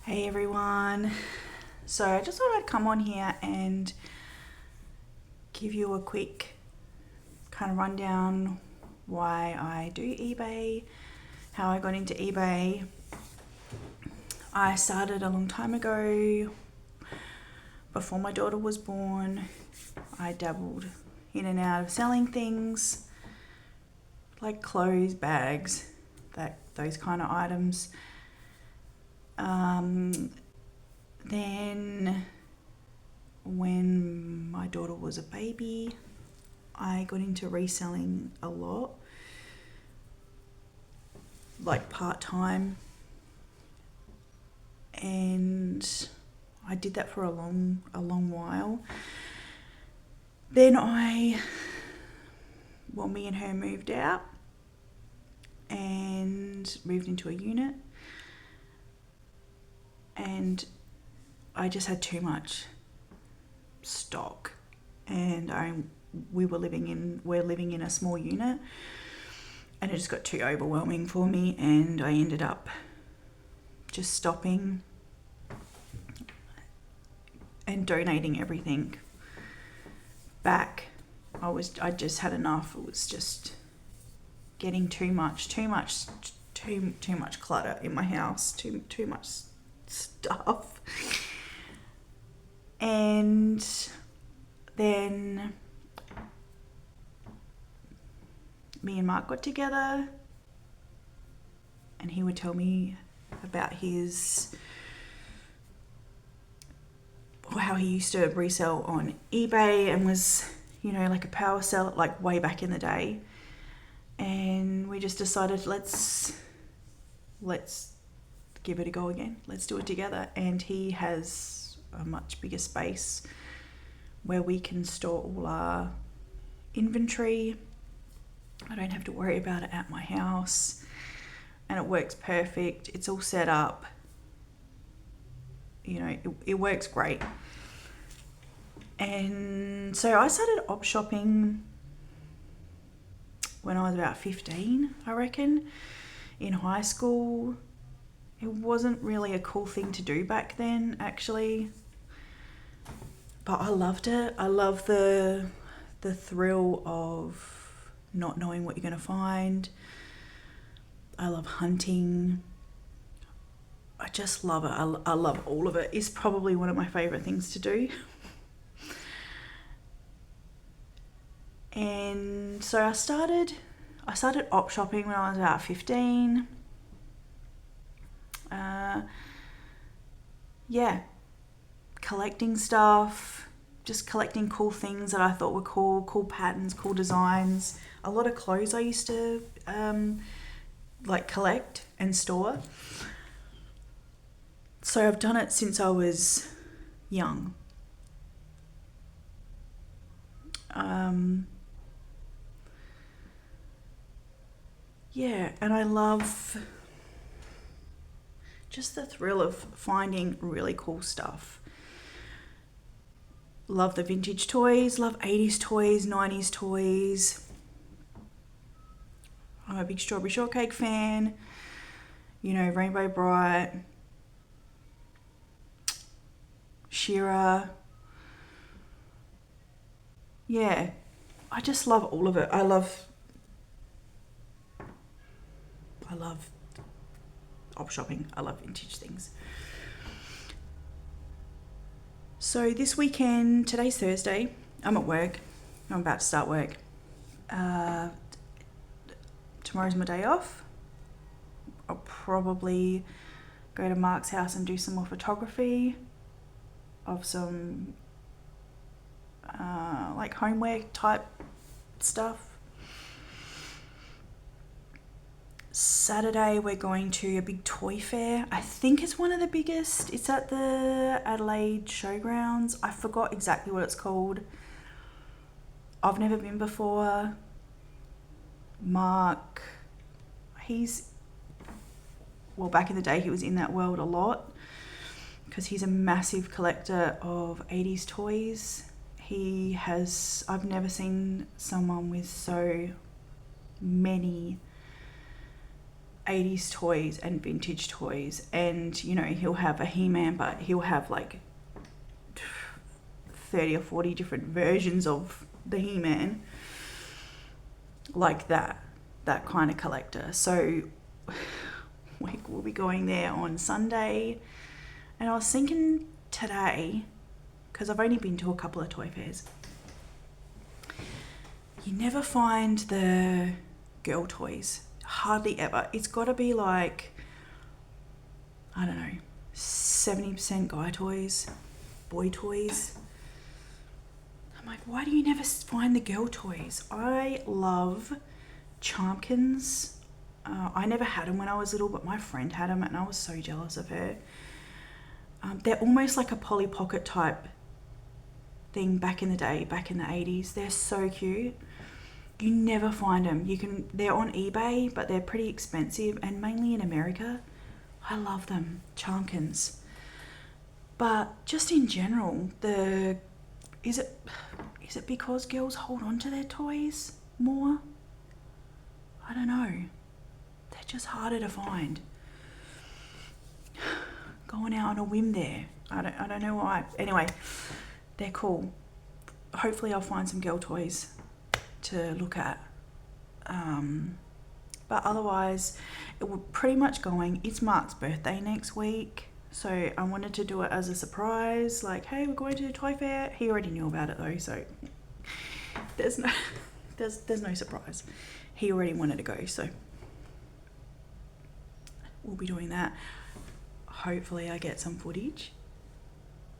Hey everyone. So I just thought I'd come on here and give you a quick kind of rundown why I do eBay, how I got into eBay. I started a long time ago, before my daughter was born. I dabbled in and out of selling things like clothes, bags, those kind of items. Then when my daughter was a baby, I got into reselling a lot, like part-time, and I did that for a long while. Then me and her moved out and moved into a unit, and I just had too much stock, and we're living in a small unit, and it just got too overwhelming for me, and I ended up just stopping and donating everything back. I just had enough. It was just getting too much clutter in my house, too much stuff. And then me and Mark got together, and he would tell me about how he used to resell on eBay and was, like a power seller, like way back in the day. And we just decided, let's give it a go again. Let's do it together. And he has a much bigger space where we can store all our inventory. I don't have to worry about it at my house, and it works perfect. It's all set up. It works great. And so I started op shopping when I was about 15, I reckon, in high school. It wasn't really a cool thing to do back then, actually, but I loved it. I love the thrill of not knowing what you're going to find. I love hunting. I just love it. I love all of it. It's probably one of my favorite things to do. And so I started op shopping when I was about 15. Collecting stuff, just collecting cool things that I thought were cool patterns, cool designs. A lot of clothes I used to collect and store. So I've done it since I was young. And I love just the thrill of finding really cool stuff. Love the vintage toys, love 80s toys, 90s toys. I'm a big Strawberry Shortcake fan, Rainbow Bright, Shearer. Yeah, I just love all of it. I love op shopping. I love vintage things. So this weekend, today's Thursday, I'm at work. I'm about to start work. Tomorrow's my day off. I'll probably go to Mark's house and do some more photography of some homeware type stuff. Saturday we're going to a big toy fair. I think it's one of the biggest. It's at the Adelaide Showgrounds. I forgot exactly what it's called. I've never been before. Mark, back in the day he was in that world a lot because he's a massive collector of 80s toys. I've never seen someone with so many 80s toys and vintage toys, and you know, he'll have a He-Man, but he'll have like 30 or 40 different versions of the He-Man, like that kind of collector. So we'll be going there on Sunday, and I was thinking today, because I've only been to a couple of toy fairs, you never find the girl toys, hardly ever. It's got to be like, I don't know, 70% guy toys, boy toys. I'm like, why do you never find the girl toys? I love Charmkins. I never had them when I was little, but my friend had them and I was so jealous of her. They're almost like a Polly Pocket type thing back in the day, back in the 80s. They're so cute. You never find them. They're on eBay, but they're pretty expensive, and mainly in America. I love them, Charmkins. But just in general, is it because girls hold on to their toys more? I don't know. They're just harder to find. Going out on a whim there. I don't know why. Anyway, they're cool. Hopefully I'll find some girl toys to look at. But otherwise, we're pretty much going. It's Mark's birthday next week, so I wanted to do it as a surprise. Like, hey, we're going to the toy fair. He already knew about it though, so there's no surprise. He already wanted to go, so we'll be doing that. Hopefully I get some footage.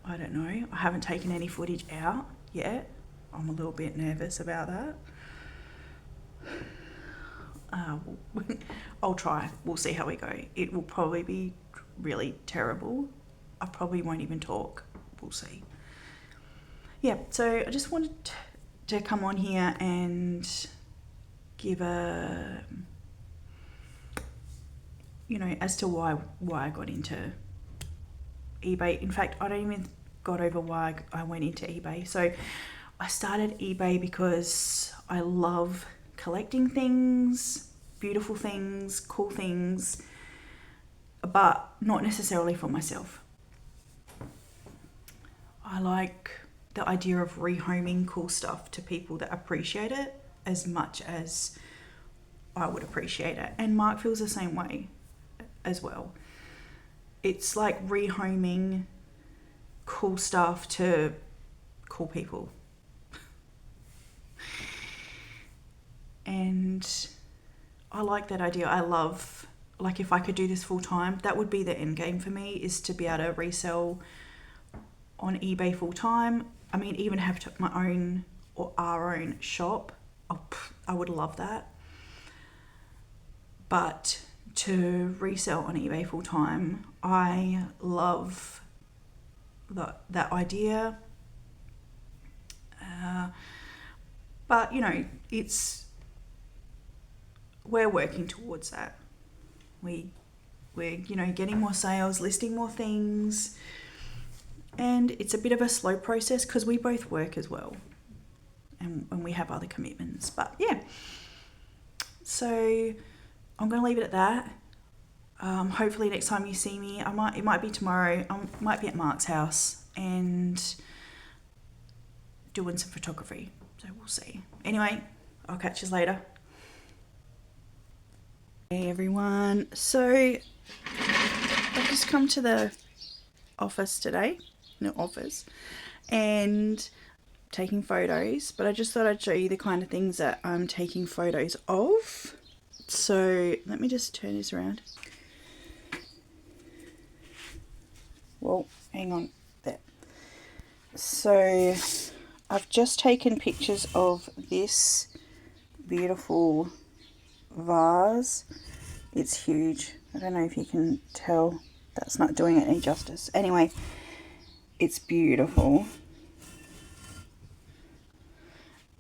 I don't know. I haven't taken any footage out yet. I'm a little bit nervous about that. I'll try. We'll see how we go. It will probably be really terrible. I probably won't even talk. We'll see. Yeah, so I just wanted to come on here and give a, you know, as to why I got into eBay. In fact, I don't even got over why I went into eBay. So I started eBay because I love collecting things, beautiful things, cool things, but not necessarily for myself. I like the idea of rehoming cool stuff to people that appreciate it as much as I would appreciate it. And Mark feels the same way as well. It's like rehoming cool stuff to cool people. And I like that idea. I love, like, if I could do this full time, that would be the end game for me, is to be able to resell on eBay full time. I mean, even have my own or our own shop. Oh, I would love that. But to resell on eBay full time, I love that idea. But you know, we're working towards that. We're you know, getting more sales, listing more things, and it's a bit of a slow process because we both work as well, and we have other commitments. But yeah, so I'm going to leave it at that. Hopefully next time you see me, it might be tomorrow. I might be at Mark's house and doing some photography. So we'll see. Anyway, I'll catch you later. Hey everyone. So I've just come to the office today. No office. And taking photos. But I just thought I'd show you the kind of things that I'm taking photos of. So let me just turn this around. Well, hang on there. So I've just taken pictures of this beautiful vase. It's huge. I don't know if you can tell. That's not doing it any justice. Anyway, it's beautiful.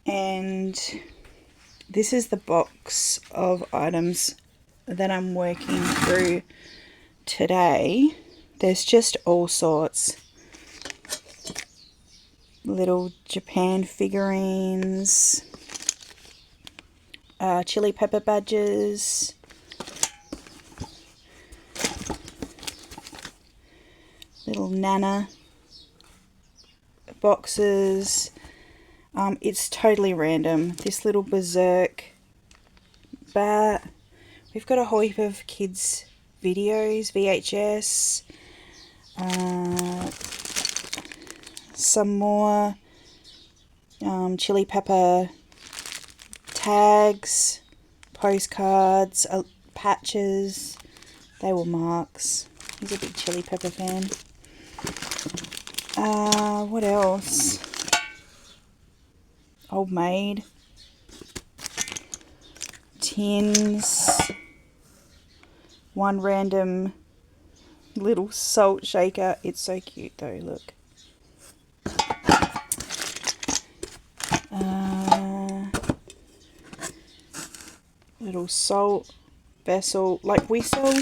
And this is the box of items that I'm working through today. There's just all sorts. Little Japan figurines, chili pepper badges, little Nana boxes. It's totally random. This little Berserk bat. We've got a whole heap of kids videos, VHS. Some more chili pepper tags, postcards, patches. They were Mark's. He's a big chili pepper fan. What else? Old Maid. Tins. One random little salt shaker. It's so cute though, look. Little salt vessel. Like, we sell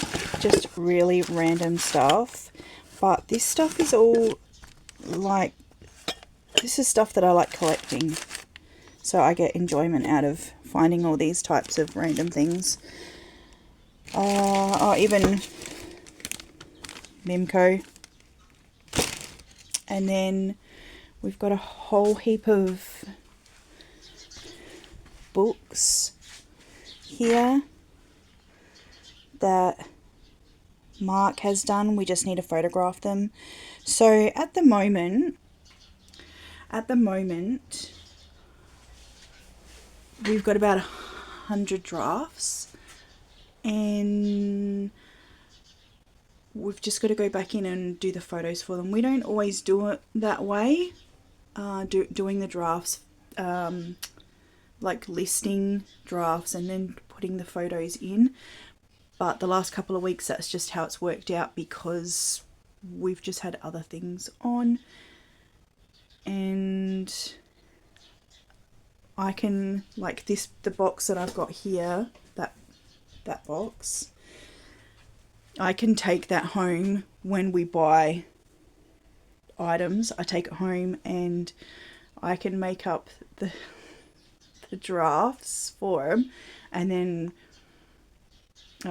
just really random stuff, but this stuff is all like, this is stuff that I like collecting, so I get enjoyment out of finding all these types of random things. Even Mimco. And then we've got a whole heap of books here that Mark has done. We just need to photograph them. So at the moment we've got about 100 drafts, and we've just got to go back in and do the photos for them. We don't always do it that way, doing the drafts, like listing drafts and then putting the photos in. But the last couple of weeks, that's just how it's worked out, because we've just had other things on. And I can, like this, the box that I've got here, that box, I can take that home when we buy items. I take it home and I can make up the drafts for them, and then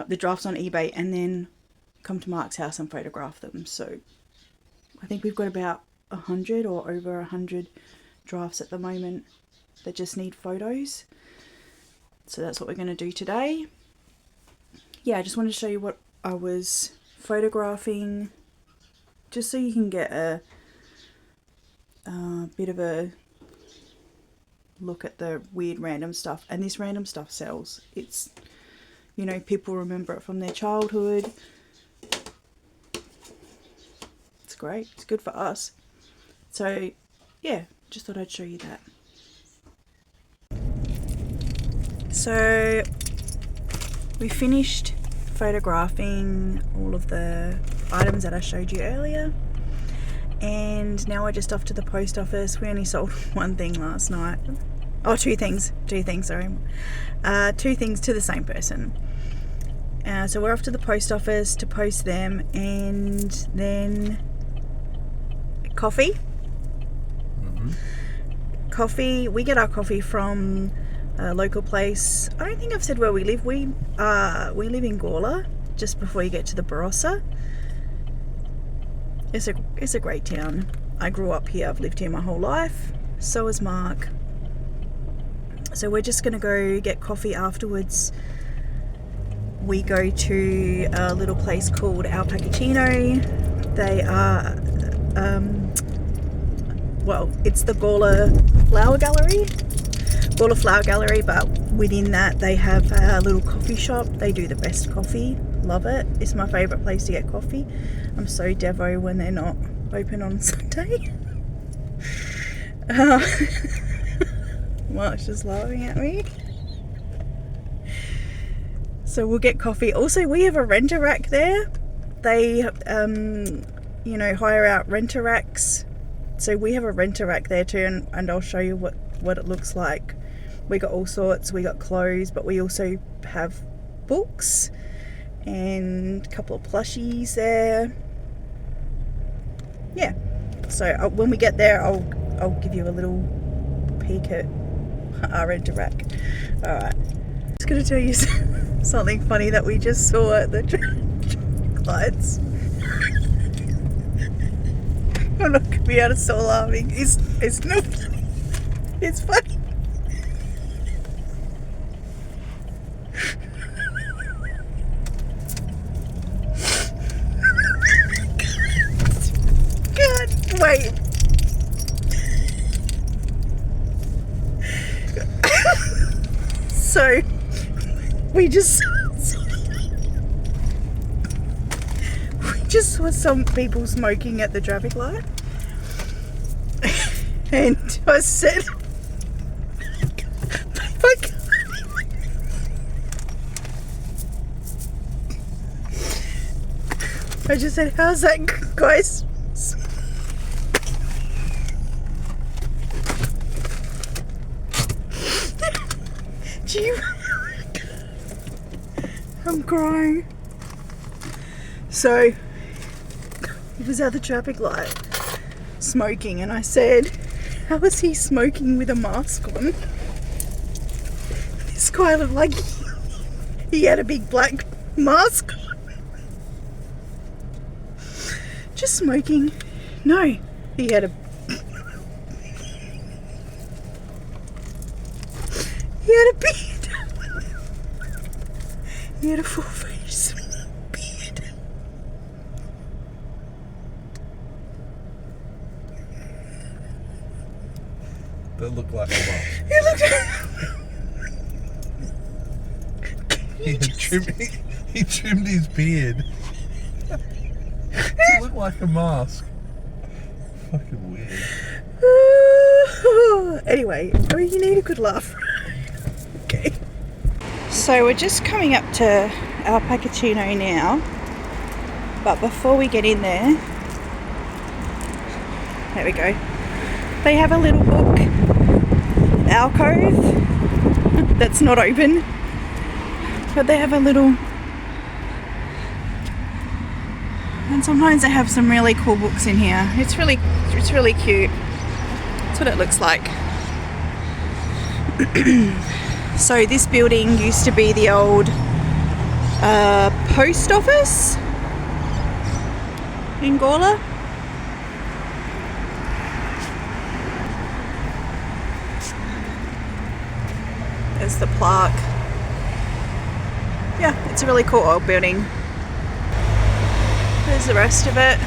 the drafts on eBay, and then come to Mark's house and photograph them. So I think we've got about 100 or over 100 drafts at the moment that just need photos. So that's what we're going to do today. Yeah, I just wanted to show you what I was photographing, just so you can get a bit of a look at the weird random stuff. And this random stuff sells. It's, you know, people remember it from their childhood. It's great. It's good for us. So yeah, just thought I'd show you that. So we finished photographing all of the items that I showed you earlier, and now we're just off to the post office. We only sold one thing last night. Oh, two things, sorry. Two things to the same person. So we're off to the post office to post them, and then coffee. Coffee, we get our coffee from a local place. I don't think I've said where we live. We live in Gawler, just before you get to the Barossa. It's a great town. I grew up here. I've lived here my whole life. So has Mark. So we're just gonna go get coffee afterwards. We go to a little place called Al Pacchino. They are, well, it's the Gawler Flower Gallery. Gawler Flower Gallery, but within that they have a little coffee shop. They do the best coffee. Love it. It's my favourite place to get coffee. I'm so devo when they're not open on Sunday. Mark's just laughing at me. So we'll get coffee. Also, we have a renter rack there. They, you know, hire out renter racks. So we have a renter rack there too, and I'll show you what it looks like. We got all sorts. We got clothes, but we also have books and a couple of plushies there. Yeah. So when we get there, I'll give you a little peek at our renter rack. All right. Just gonna tell you something funny that we just saw at the traffic lights. I'm not going to be able to stop laughing. It's not funny. It's funny. God, wait. So, we just saw some people smoking at the traffic light. And I said, I just said, how's that, guys? I'm crying. So, he was at the traffic light smoking, and I said, how is he smoking with a mask on? This guy looked like he had a big black mask on. Just smoking. No, he had a beard. He had a full face beard. That looked like a mask. He looked. He trimmed his beard. It looked like a mask. Fucking weird. Anyway, I mean, you need a good laugh. Okay. So we're just coming up to Al Pacino now. But before we get in there we go. They have a little book alcove that's not open. But they have a little... And sometimes they have some really cool books in here. It's really cute. That's what it looks like. So this building used to be the old post office in Gawler. There's the plaque. Yeah, it's a really cool old building. There's the rest of it.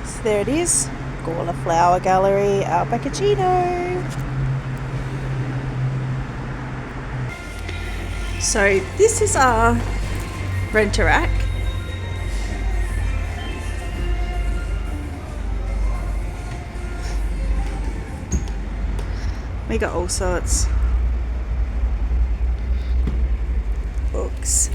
So there it is. Gawler Flower Gallery, Al Pacino. So this is our rent-a-rack. We got all sorts. Books.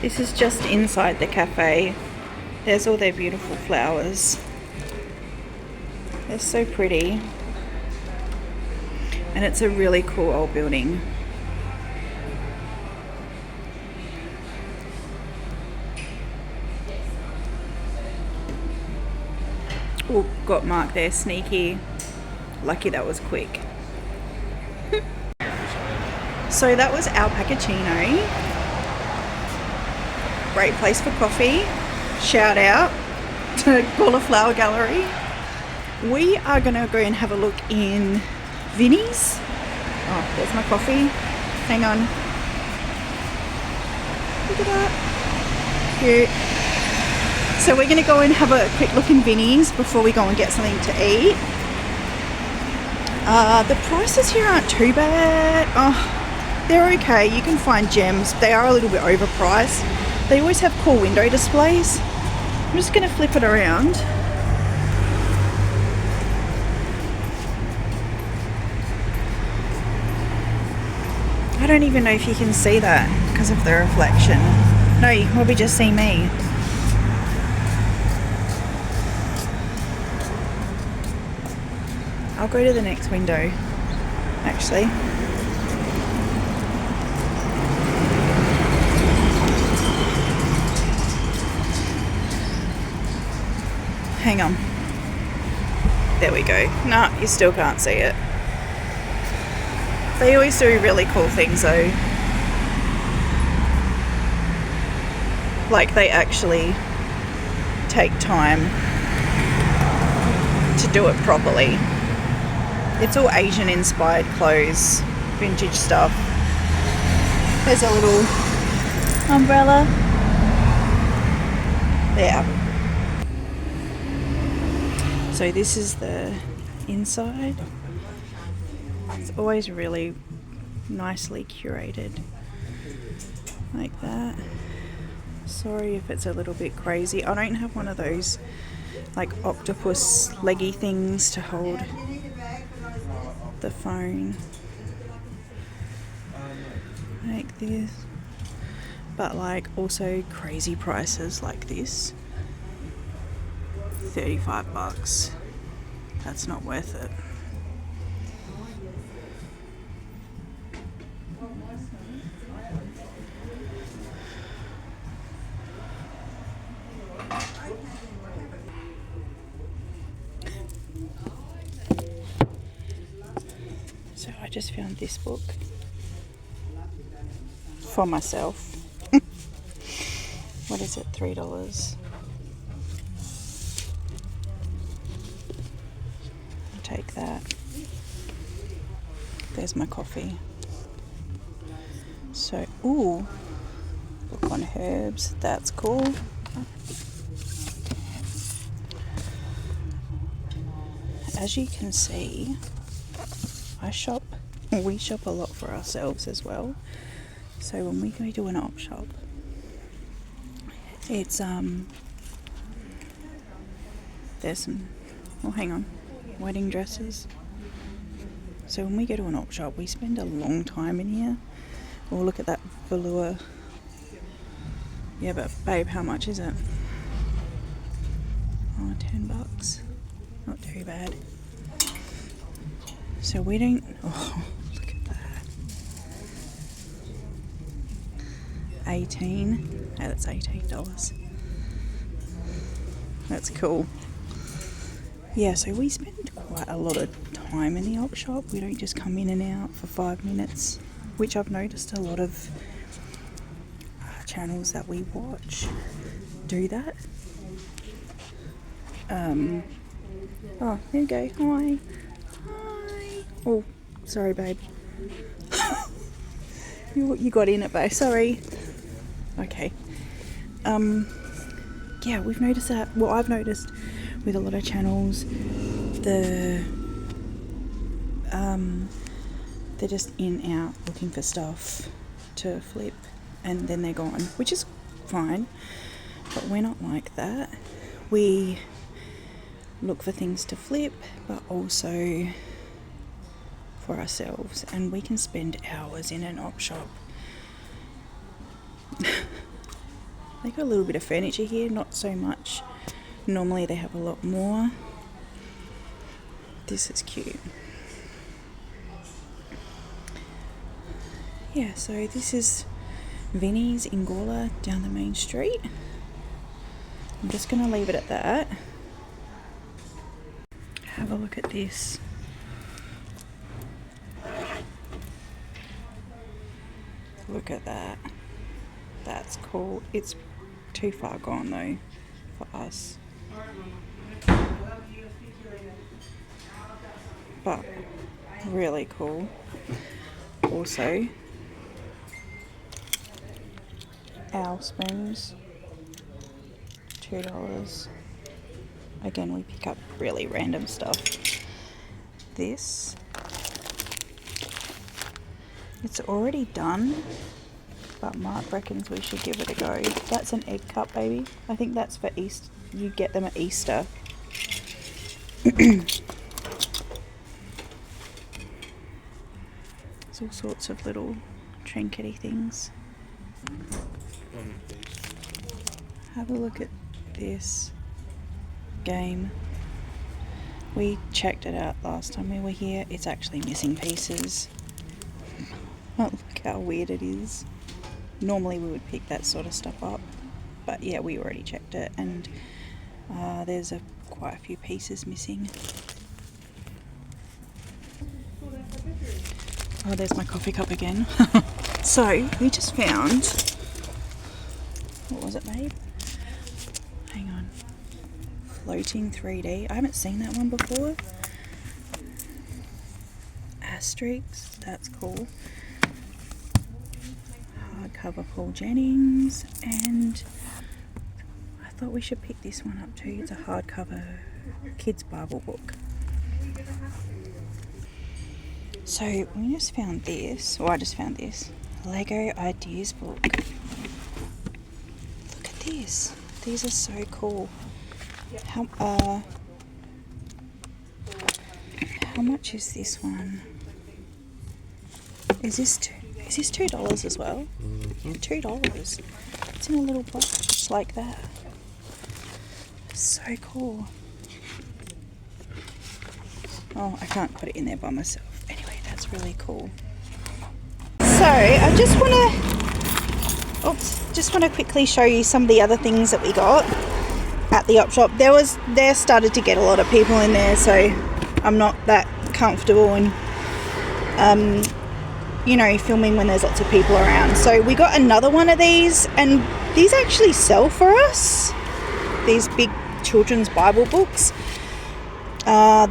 This is just inside the cafe. There's all their beautiful flowers. They're so pretty. And it's a really cool old building. Oh, got marked there, sneaky. Lucky that was quick. So that was Al Pacino. Great place for coffee. Shout out to Gawler Flower Gallery. We are gonna go and have a look in Vinnie's. Oh, there's my coffee. Hang on. Look at that. Cute. So we're gonna go and have a quick look in Vinnie's before we go and get something to eat. The prices here aren't too bad. Oh, they're okay. You can find gems. They are a little bit overpriced. They always have cool window displays. I'm just going to flip it around. I don't even know if you can see that because of the reflection. No, you can probably just see me. I'll go to the next window, actually. hang on. There we go. No, you still can't see it. They always do really cool things though. Like they actually take time to do it properly. It's all Asian inspired clothes, vintage stuff. There's a little umbrella. Yeah. So this is the inside. It's always really nicely curated. Like that. Sorry if it's a little bit crazy. I don't have one of those like octopus leggy things to hold the phone. Like this. But like also crazy prices like this. $35. That's not worth it. So I just found this book for myself. What is it? $3. I'll take that. There's my coffee. So, ooh, book on herbs. That's cool. As you can see, we shop a lot for ourselves as well. So when we go to an op shop, it's there's some, oh hang on, wedding dresses. So when we go to an op shop, we spend a long time in here. Oh, look at that velour. Yeah, but babe, how much is it? Oh, $10. Not too bad. So we don't, oh, look at that. 18. Oh, that's $18. That's cool. Yeah, so we spend quite a lot of time in the op shop. We don't just come in and out for 5 minutes, which I've noticed a lot of channels that we watch do that. Oh, here we go. Hi. Hi. Oh, sorry, babe. You got in it, babe. Sorry. Okay. Yeah, we've noticed that. Well, I've noticed with a lot of channels, they're just in and out looking for stuff to flip, and then they're gone, which is fine. But we're not like that. We look for things to flip, but also for ourselves, and we can spend hours in an op shop. They got a little bit of furniture here, not so much. Normally they have a lot more. This is cute. Yeah, so this is Vinnie's in Gawler down the main street. I'm just going to leave it at that. Have a look at this. Look at that. That's cool. It's too far gone though for us. But really cool. Also, our spoons, $2. Again, we pick up really random stuff. This, it's already done, but Mark reckons we should give it a go. That's an egg cup, baby. I think that's for Easter. You get them at Easter. There's all sorts of little trinkety things. Have a look at this game. We checked it out last time we were here. It's actually missing pieces. Oh, look how weird it is. Normally we would pick that sort of stuff up, but yeah, we already checked it, and there's a quite a few pieces missing. Oh, there's my coffee cup again. So, we just found... What was it, babe? Hang on. Floating 3D. I haven't seen that one before. Asterix. That's cool. Hardcover Paul Jennings. And I thought we should pick this one up too. It's a hardcover kids Bible book. So we just found this, or I just found this, Lego Ideas book. Look at this. These are so cool. How much is this one? Is this $2 as well? $2. It's in a little box just like that. So cool. Oh, I can't put it in there by myself. Anyway, that's really cool. So I just want to quickly show you some of the other things that we got at the op shop. There started to get a lot of people in there, so I'm not that comfortable in filming when there's lots of people around. So we got another one of these, and these actually sell for us, these big children's Bible books.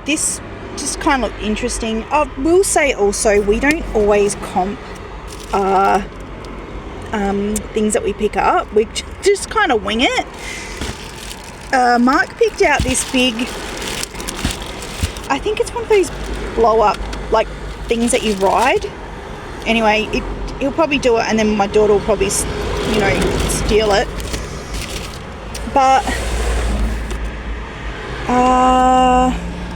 This just kind of looked interesting. I will say also, we don't always comp things that we pick up. We just kind of wing it. Mark picked out this big, I think it's one of those blow up like things that you ride. Anyway, he'll probably do it, and then my daughter will probably steal it. But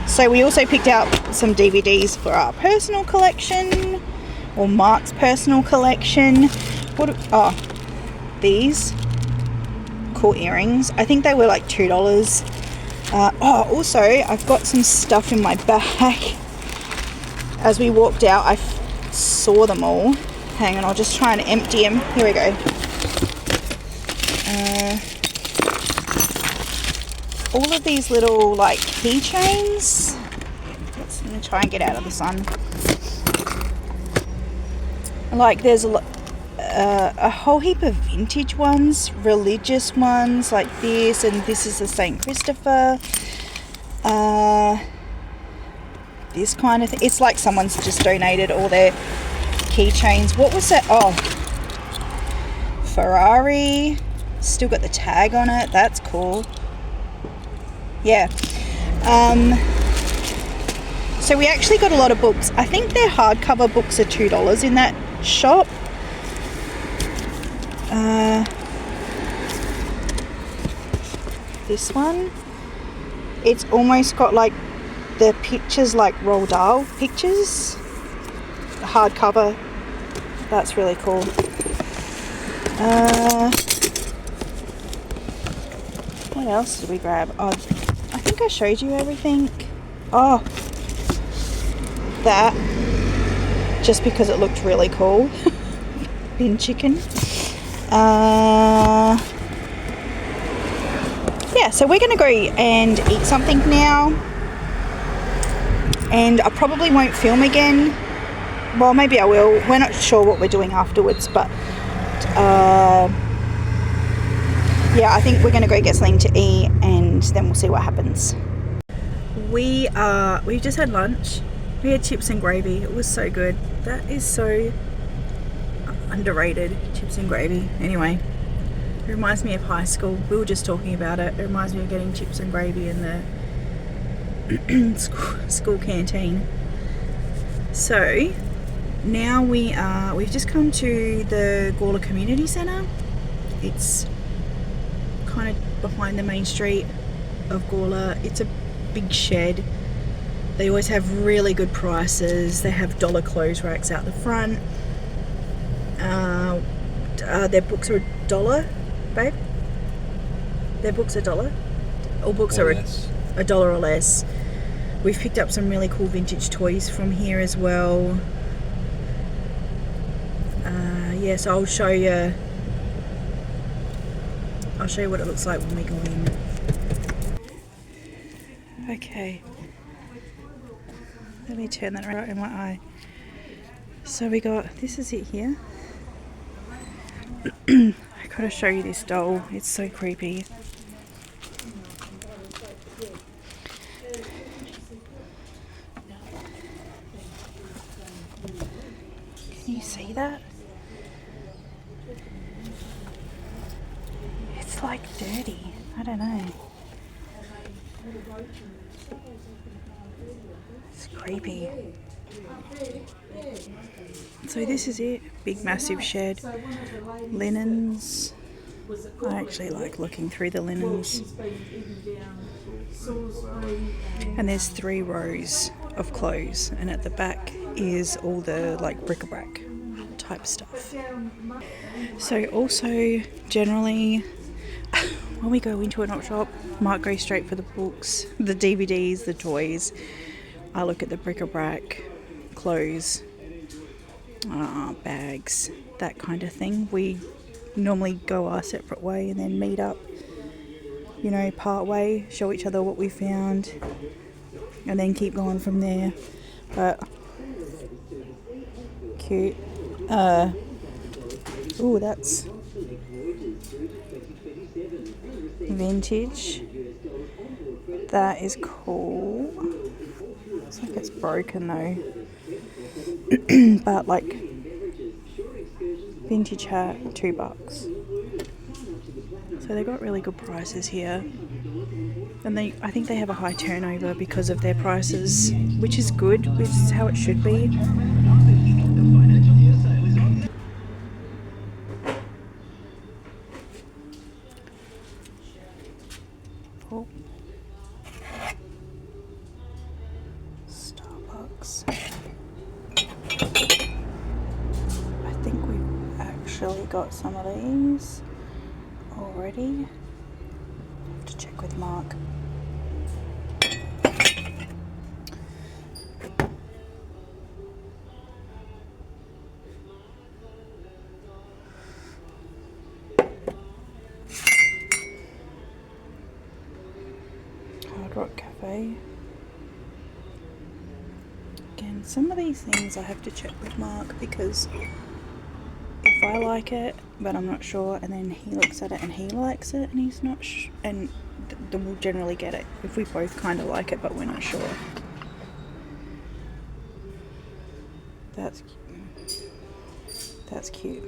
so we also picked out some DVDs for our personal collection, or Mark's personal collection. These cool earrings. I think they were like $2. Also, I've got some stuff in my bag. As we walked out, I saw them all. Hang on, I'll just try and empty them. Here we go. All of these little like keychains. Let me try and get out of the sun. Like there's a whole heap of vintage ones, religious ones like this, and this is the St. Christopher. This kind of thing. It's like someone's just donated all their keychains. What was that? Oh, Ferrari. Still got the tag on it. That's cool. Yeah. So we actually got a lot of books. I think their hardcover books are $2 in that shop. This one, it's almost got like the pictures like Roald Dahl pictures. The hardcover. That's really cool. What else did we grab? Oh, I think I showed you everything. Oh, that. Just because it looked really cool. Bin chicken. Yeah, so we're going to go and eat something now. And I probably won't film again. Well, maybe I will. We're not sure what we're doing afterwards, but yeah, I think we're going to go get something to eat, and then we'll see what happens. We just had lunch. We had chips and gravy. It was so good. That is so underrated, chips and gravy. Anyway, it reminds me of high school. We were just talking about it. It reminds me of getting chips and gravy in the school canteen. So now we've just come to the Gawler Community Centre. It's kind of behind the main street of Gawler. It's a big shed. They always have really good prices. They have dollar clothes racks out the front. Their books are $1, babe. Their books are $1. All books are $1 or less. We've picked up some really cool vintage toys from here as well. Yes, I'll show you what it looks like when we go in. Okay. Let me turn that right in my eye. So we got, this is it here. I gotta show you this doll. It's so creepy. Can you see that? It's like dirty. I don't know. It's creepy. So this is it. Big massive shed. Linens. I actually like looking through the linens. And there's 3 rows of clothes, and at the back is all the like bric-a-brac type stuff. So also generally when we go into an op shop, Mark goes straight for the books, the DVDs, the toys. I look at the bric-a-brac, clothes, bags, that kind of thing. We normally go our separate way and then meet up, you know, part way, show each other what we found, and then keep going from there. But cute. Ooh, that's vintage. That is cool. Looks like it's broken though. But like vintage hat, $2. So they got really good prices here. And I think they have a high turnover because of their prices, which is good, which is how it should be. Oh. Starbucks. I think we've actually got some of these already. I have to check with Mark. Hard Rock Cafe. Again, some of these things I have to check with Mark, because if I like it but I'm not sure, and then he looks at it and he likes it and he's not and then we'll generally get it if we both kind of like it but we're not sure. That's cute.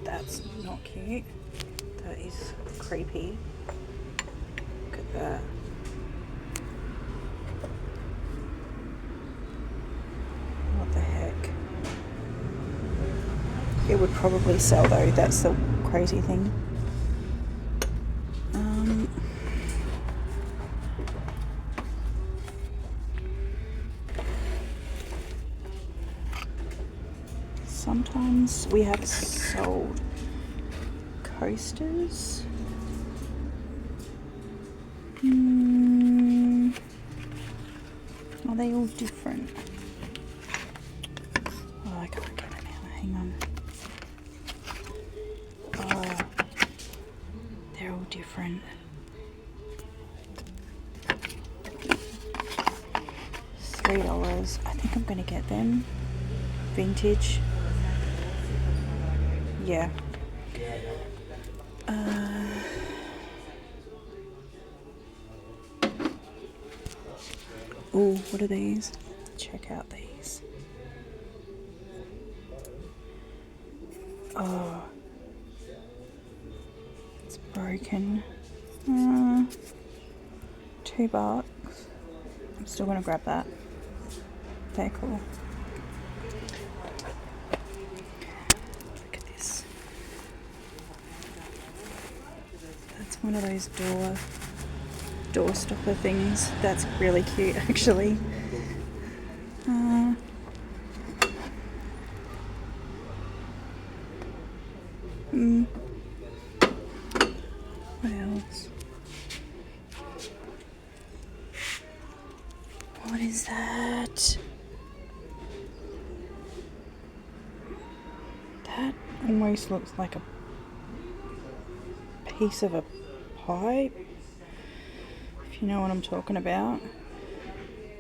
That's not cute. That is creepy. Look at that. What the heck? It would probably sell though, that's the crazy thing. Sometimes we have sold coasters. Are they all different? Oh, I can't get it now. Hang on. Oh, they're all different. $3. I think I'm gonna get them. Vintage. Yeah. Oh, what are these? Check out these. Oh, it's broken. $2. I'm still gonna grab that. Very cool. Look at this. That's one of those door stopper things. That's really cute, actually. What else? What is that? That almost looks like a piece of a pipe, if you know what I'm talking about.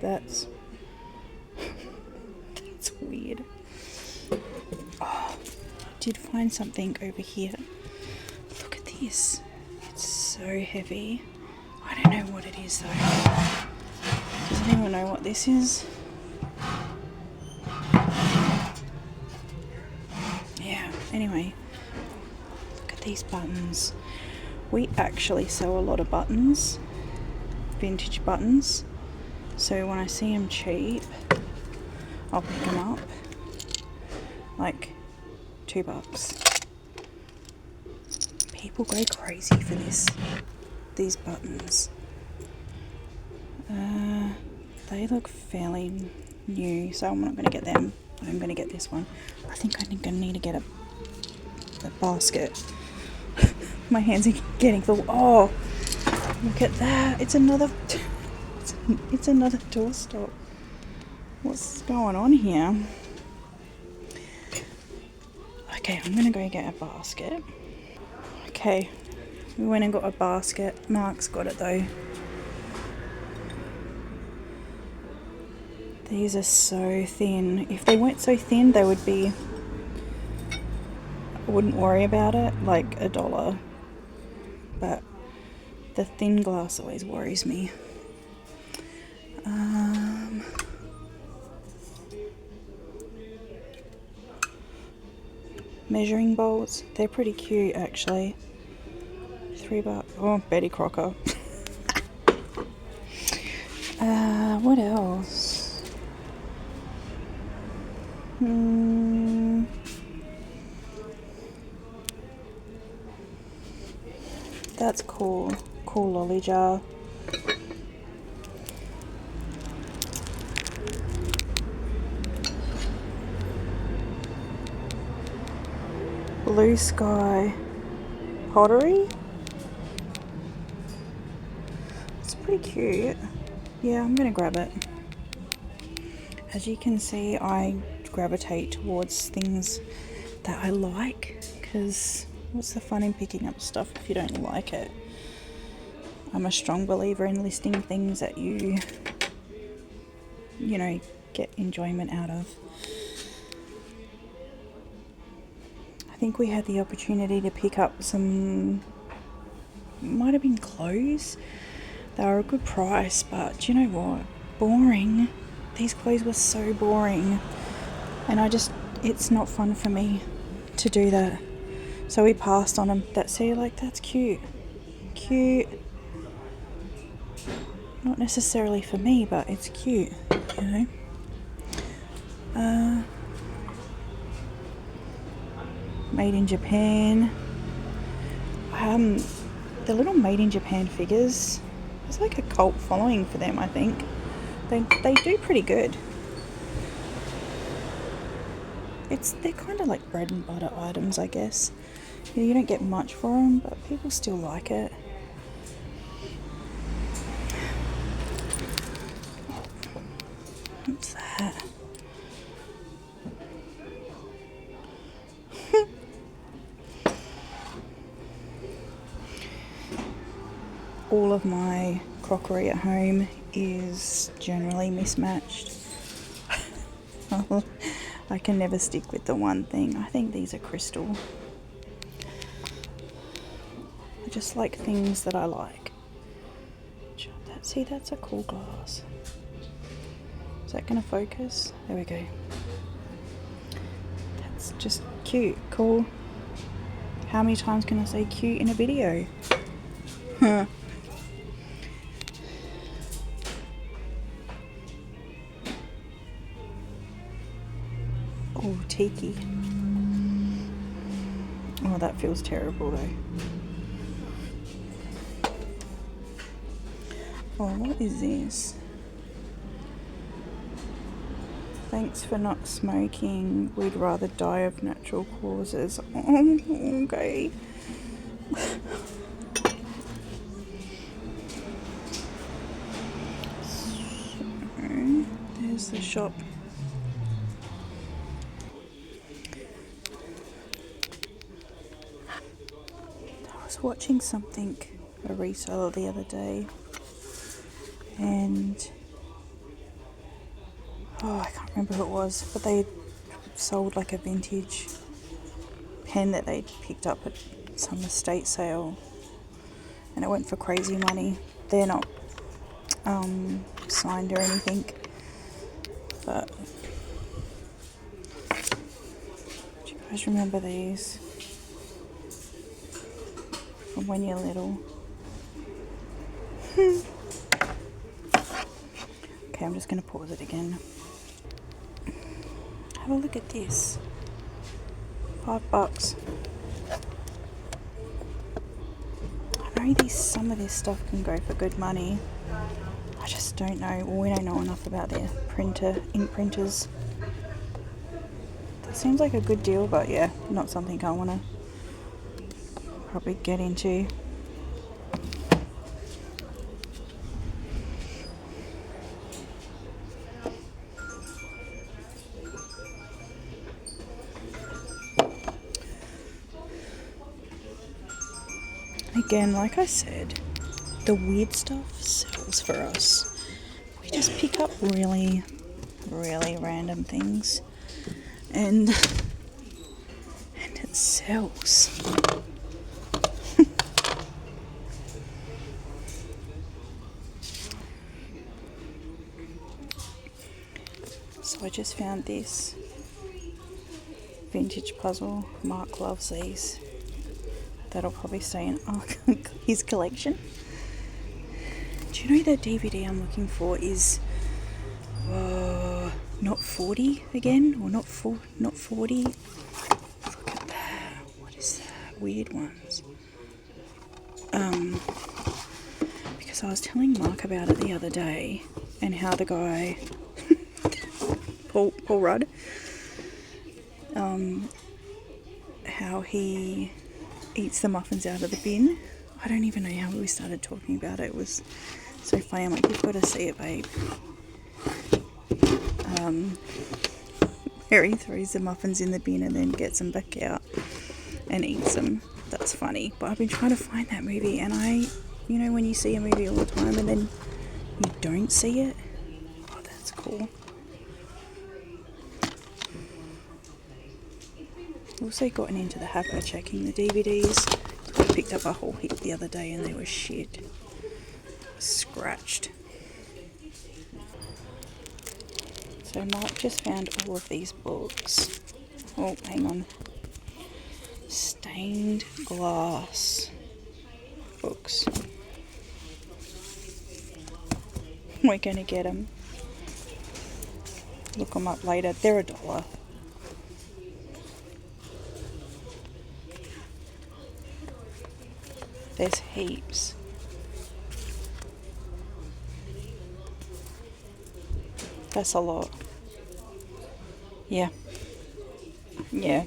That's that's weird. Oh, I did find something over here. Look at this. It's so heavy. I don't know what it is though. Does anyone know what this is? Yeah, anyway. Look at these buttons. We actually sell a lot of buttons. Vintage buttons. So when I see them cheap, I'll pick them up. Like $2. People go crazy for these buttons. They look fairly new, so I'm not going to get them. I'm going to get this one. I think I'm going to need to get a basket. My hands are getting full. Oh, look at that! It's another doorstop. What's going on here? Okay, I'm gonna go get a basket. Okay, we went and got a basket. Mark's got it though. These are so thin. If they weren't so thin, they would be... I wouldn't worry about it, like $1. But the thin glass always worries me. Measuring bowls, they're pretty cute actually. $3. Oh, Betty Crocker. What else? That's cool. Cool lolly jar. Blue sky pottery. It's pretty cute. Yeah, I'm gonna grab it. As you can see, I gravitate towards things that I like, because what's the fun in picking up stuff if you don't like it? I'm a strong believer in listing things that you know, get enjoyment out of. I think we had the opportunity to pick up some, might have been clothes. They were a good price, but do you know what? Boring. These clothes were so boring. And it's not fun for me to do that. So we passed on them. That's cute. Cute. Not necessarily for me, but it's cute, you know. Made in Japan. The little Made in Japan figures, there's like a cult following for them, I think. They do pretty good. They're kind of like bread and butter items, I guess. You don't get much for them, but people still like it. What's that? All of my crockery at home is generally mismatched. I can never stick with the one thing. I think these are crystal. I just like things that I like. See, that's a cool glass. Is that going to focus? There we go. That's just cute, cool. How many times can I say cute in a video? Huh. Oh, tiki. Oh, that feels terrible though. Oh, what is this? Thanks for not smoking. We'd rather die of natural causes. Oh, okay. So, there's the shop. That was was watching something, a reseller the other day, and I can't remember who it was, but they sold like a vintage pen that they picked up at some estate sale, and it went for crazy money. They're not signed or anything, but do you guys remember these from when you're little? Okay, I'm just going to pause it again. Have a look at this. $5. I know some of this stuff can go for good money. I just don't know. Well, we don't know enough about their ink printers. That seems like a good deal, but yeah, not something I want to probably get into. Again, like I said, the weird stuff sells for us. We just pick up really, really random things, and it sells. So I just found this vintage puzzle. Mark loves these. That'll probably stay in his collection. Do you know that DVD I'm looking for is not 40 again, or not 40? Look at that. What is that? Weird ones. Because I was telling Mark about it the other day, and how the guy Paul Rudd, how he eats the muffins out of the bin. I don't even know how we started talking about it. It was so funny. I'm like, you've got to see it, babe. Where he throws the muffins in the bin and then gets them back out and eats them. That's funny. But I've been trying to find that movie, and when you see a movie all the time and then you don't see it, oh, that's cool. Also gotten into the habit of checking the DVDs. I picked up a whole heap the other day and they were shit. Scratched. So Mark just found all of these books. Oh, hang on. Stained glass books. We're going to get them. Look them up later. They're $1. There's heaps. That's a lot. Yeah. Yeah.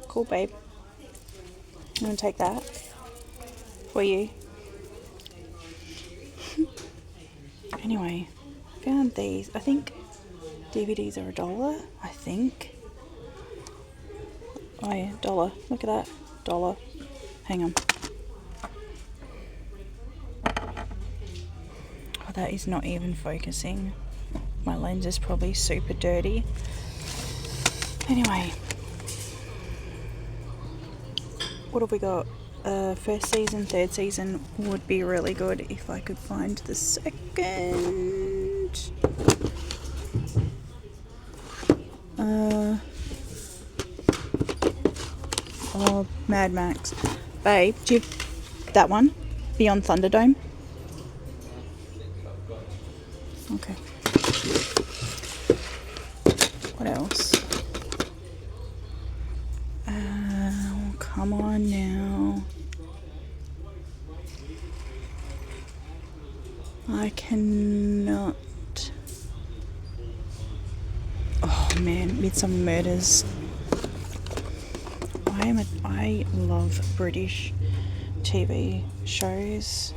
Cool, babe. You want to take that? For you? Anyway, found these. I think DVDs are $1. I think. Oh yeah, $1. Look at that. $1. Hang on. Oh, that is not even focusing. My lens is probably super dirty. Anyway. What have we got? First season, third season would be really good if I could find the second. Mad Max. Babe, do you... That one? Beyond Thunderdome? Okay. What else? Come on now. I cannot. Oh man, Midsummer Murders. I love British TV shows.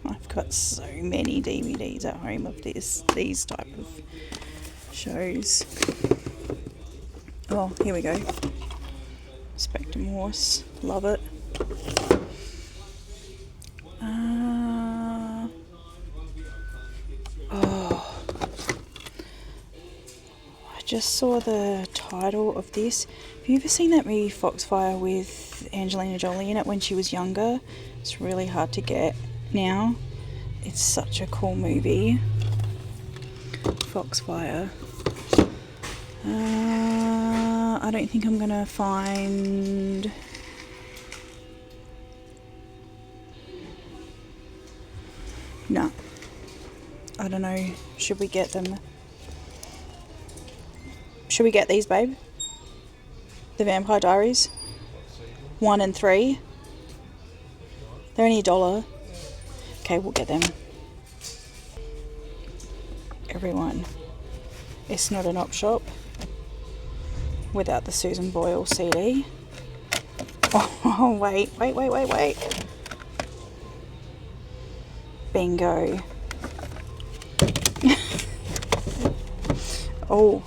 I've got so many DVDs at home of these type of shows. Oh, here we go. Spectrum Horse, love it. Oh, I just saw the title of this. Have you ever seen that movie Foxfire with Angelina Jolie in it when she was younger? It's really hard to get now. It's such a cool movie. Foxfire. I don't think I'm gonna find... No. I don't know. Should we get them? Should we get these, babe? The Vampire Diaries? 1 and 3? They're only $1. Okay, we'll get them. Everyone, it's not an op shop without the Susan Boyle CD. Oh, wait. Bingo. Oh.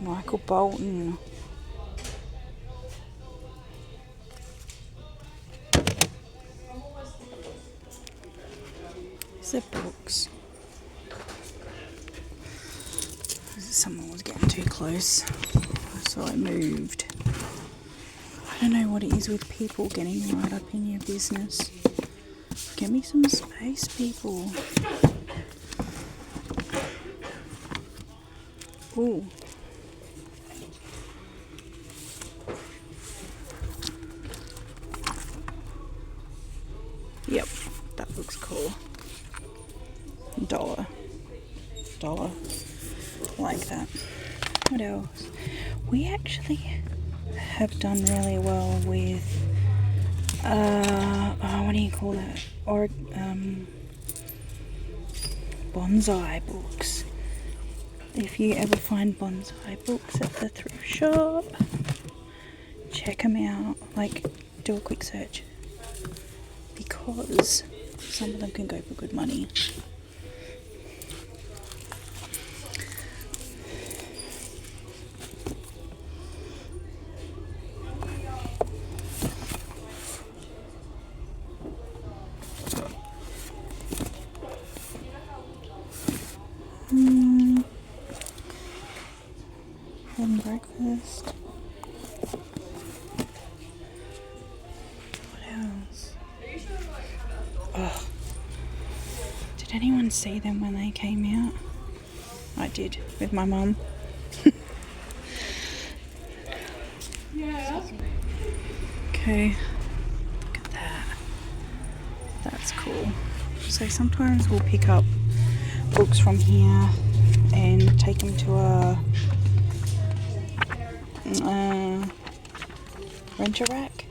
Michael Bolton. Is there books? Someone was getting too close, so I moved. I don't know what it is with people getting right up in your business. Give me some space, people. Ooh. Yep, that looks cool. $1. Like that. What else? We actually have done really well with what do you call that? Or bonsai books. If you ever find bonsai books at the thrift shop, check them out. Like, do a quick search, because some of them can go for good money. Bed and breakfast. What else? Oh. Did anyone see them when they came out? I did, with my mum. Yeah. Okay, look at that. That's cool. So sometimes we'll pick up books from here and take them to a rent-a-rack,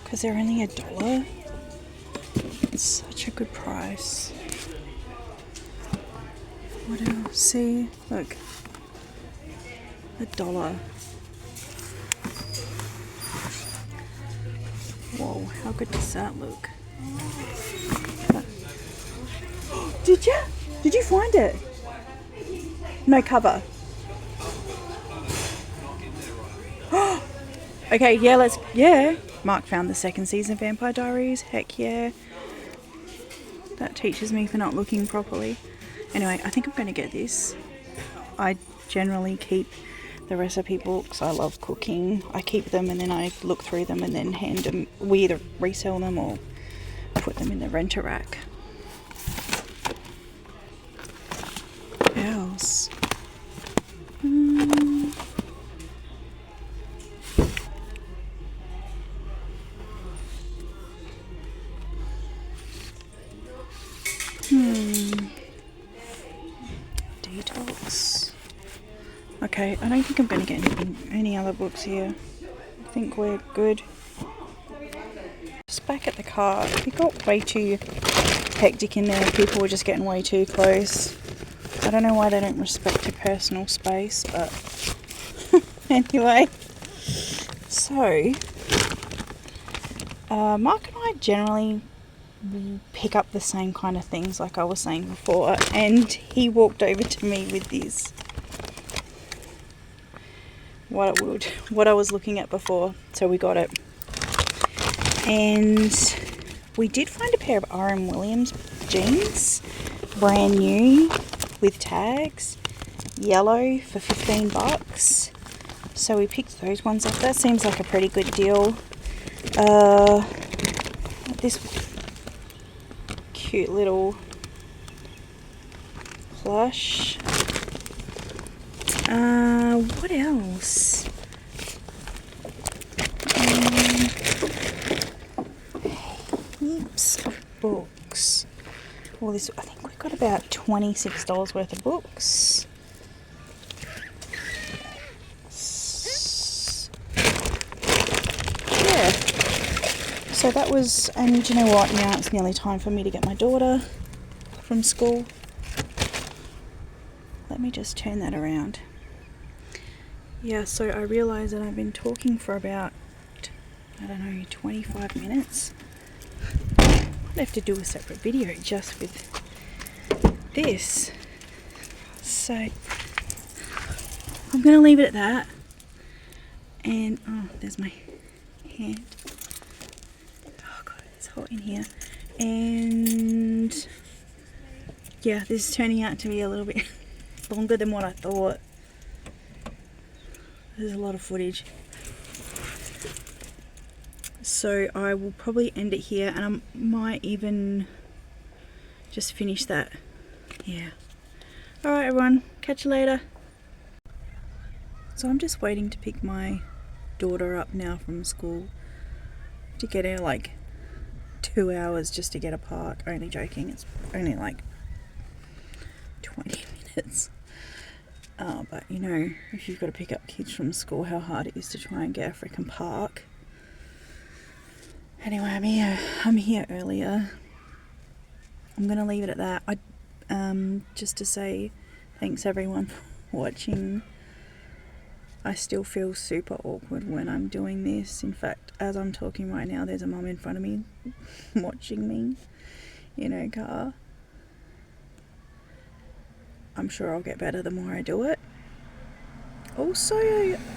because they're only $1. It's such a good price. What else? See, look, $1. Whoa, how good does that look? Did you? Did you find it? No cover. Okay, yeah. Mark found the second season of Vampire Diaries. Heck yeah. That teaches me for not looking properly. Anyway, I think I'm going to get this. I generally keep the recipe books. I love cooking. I keep them and then I look through them and then hand them. We either resell them or put them in the rent-a-rack. What else? Detox. Okay, I don't think I'm going to get any other books here. I think we're good. Just back at the car. It got way too hectic in there. People were just getting way too close. I don't know why they don't respect your personal space, but anyway. So, Mark and I generally pick up the same kind of things, like I was saying before, and he walked over to me with this what I was looking at before, so we got it. And we did find a pair of R.M. Williams jeans, brand new, with tags, yellow, for $15. So we picked those ones up. That seems like a pretty good deal. This cute little plush. What else? Heaps of books. Well, this, I think we got about $26 worth of books. Yeah. So that was, and you know what? Now it's nearly time for me to get my daughter from school. Let me just turn that around. Yeah, so I realise that I've been talking for about, I don't know, 25 minutes. I'd have to do a separate video just with this. So I'm going to leave it at that. And, oh, there's my hand. Oh God, it's hot in here. And yeah, this is turning out to be a little bit longer than what I thought. There's a lot of footage. So I will probably end it here, and I might even just finish that. Yeah. Alright everyone, catch you later. So I'm just waiting to pick my daughter up now from school to get her like 2 hours just to get a park. Only joking, it's only like 20 minutes. But you know, if you've got to pick up kids from school, how hard it is to try and get a freaking park. Anyway, I'm here earlier. I'm gonna leave it at that. Just to say thanks everyone for watching. I still feel super awkward when I'm doing this. In fact, as I'm talking right now, there's a mum in front of me watching me in her car. I'm sure I'll get better the more I do it. Also,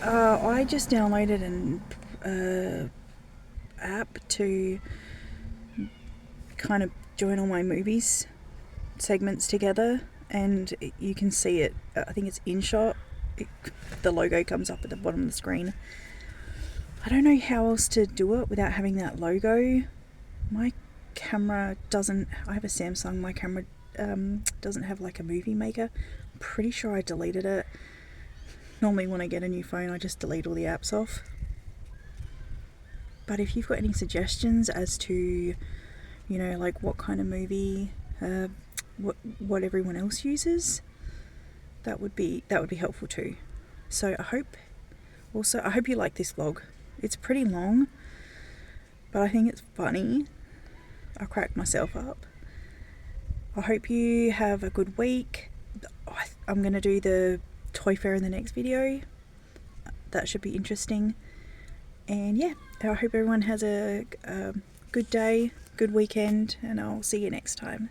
I just downloaded an app to kind of join all my movies segments together, and you can see it. I think it's InShot. The logo comes up at the bottom of the screen. I don't know how else to do it without having that logo. My camera doesn't. I have a Samsung. My camera doesn't have like a movie maker. I'm pretty sure I deleted it. Normally when I get a new phone, I just delete all the apps off. But if you've got any suggestions as to, you know, like what kind of movie, what everyone else uses, that would be helpful too. So I hope you like this vlog. It's pretty long, but I think it's funny. I cracked myself up. I hope you have a good week. I'm going to do the toy fair in the next video. That should be interesting. And yeah, I hope everyone has a good day, good weekend, and I'll see you next time.